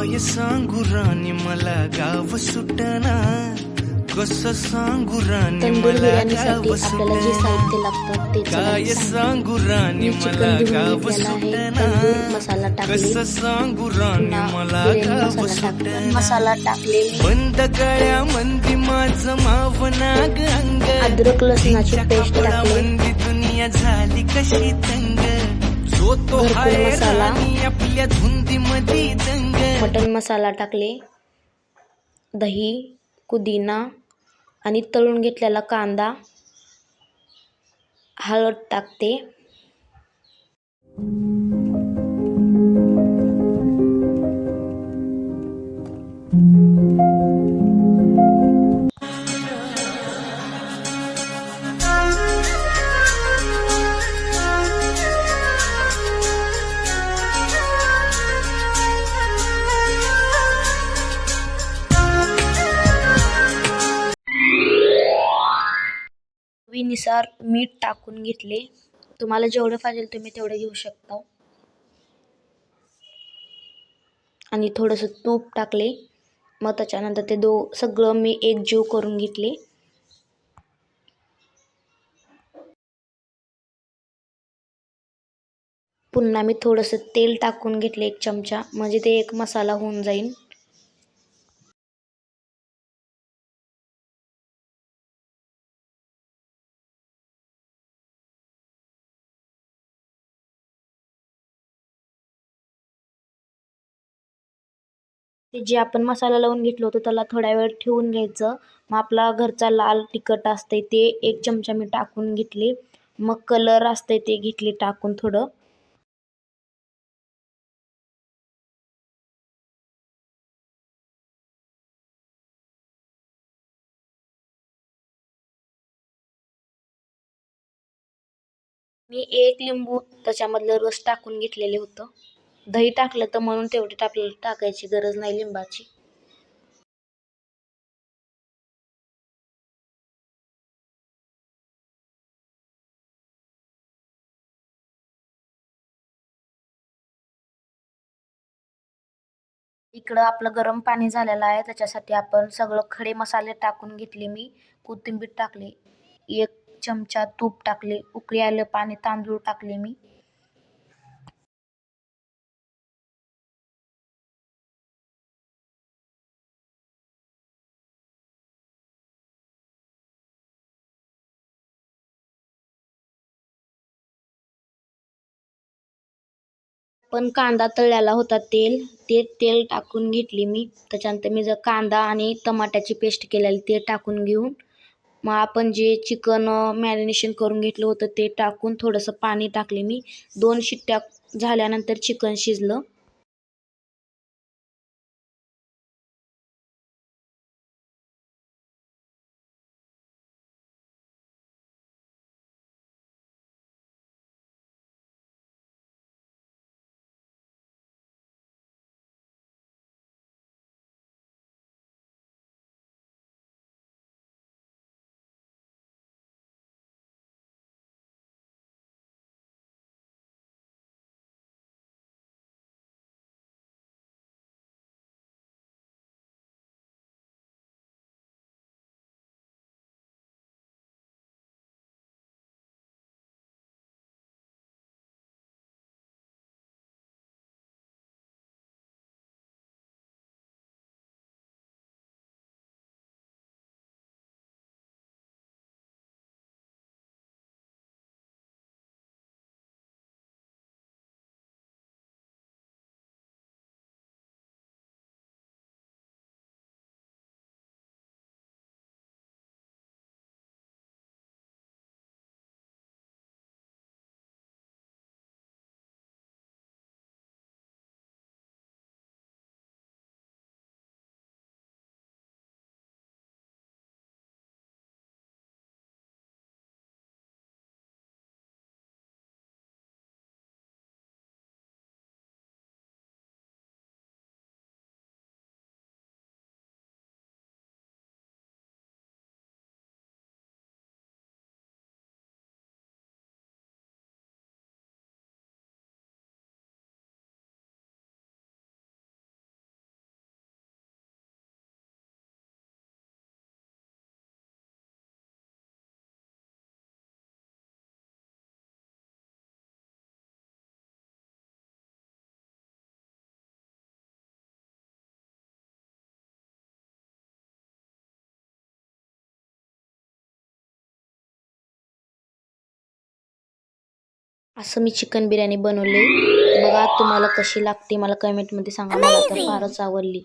काय सांगू राणी मला गाव सुटना, कसं सांगू राणी तंदूर मला बिर्याणीसाठी गाव आपल्याला जे सुटना, साहित्य लागतं ते काय सांगते. सांगू राणी मी मला चिकन धुवून गाव घेतलेला आहे. सुटना, तंदूर मसाला टाकले, कसं सांगू राणी पुन्हा मला बिर्याणी गाव मसाला टाकले, सुटना, मसाला टाकले मी. बंद गळ्या मंदी माझं मावनाग अंग, अद्रक लसणाची पेस्ट टाकली, मंदी दुनिया झाली कशी तंग, जो तो भरपूर हाय मसाला, राणी आपल्या धुंदी मध्ये दंग. मटन मसाला टाकले, दही, पुदिना आणि तळून घेतलेला कांदा, हळद टाकते. चवीनुसार मीठ टाकून घेतले. तुम्हाला जेवढं पाहिजे तुम्ही तेवढं घेऊ शकता. आणि थोडंसं तूप टाकले. मग त्याच्यानंतर ते सगळं मी एकजीव करून घेतले. पुन्हा मी थोडंसं तेल टाकून घेतले 1 चमचा, म्हणजे ते एक मसाला होऊन जाईल. ते जे आपण मसाला लावून घेतलं होतं त्याला थोडा वेळ ठेवून घ्यायचं. मग आपला घरचा लाल तिखट असते ते 1 चमचा मी टाकून घेतले. मग कलर असते ते घेतले टाकून थोडं. मी 1 लिंबू त्याच्यामधलं रस टाकून घेतलेले होतं. दही टाकलं तर म्हणून तेवढी आपल्याला टाकायची गरज नाही लिंबाची. इकडं आपलं गरम पाणी झालेलं आहे. त्याच्यासाठी आपण सगळं खडे मसाले टाकून घेतले. मी कोथिंबीर टाकली, 1 चमचा तूप टाकले, उकळी आलं पाणी तांदूळ टाकले मी. पण कांदा तळलेला होता ते तेल टाकून घेतली मी. त्याच्यानंतर मी जर कांदा आणि टमाट्याची पेस्ट केलेली ते टाकून घेऊन मग आपण जे चिकन मॅरिनेशन करून घेतलं होतं ते टाकून थोडंसं पाणी टाकले मी. 2 शिट्ट्या झाल्यानंतर चिकन शिजलं. असं मी चिकन बिर्याणी बनवली. बघा तुम्हाला कशी लागते मला कमेंटमध्ये सांगा. मला तर फारच आवडली.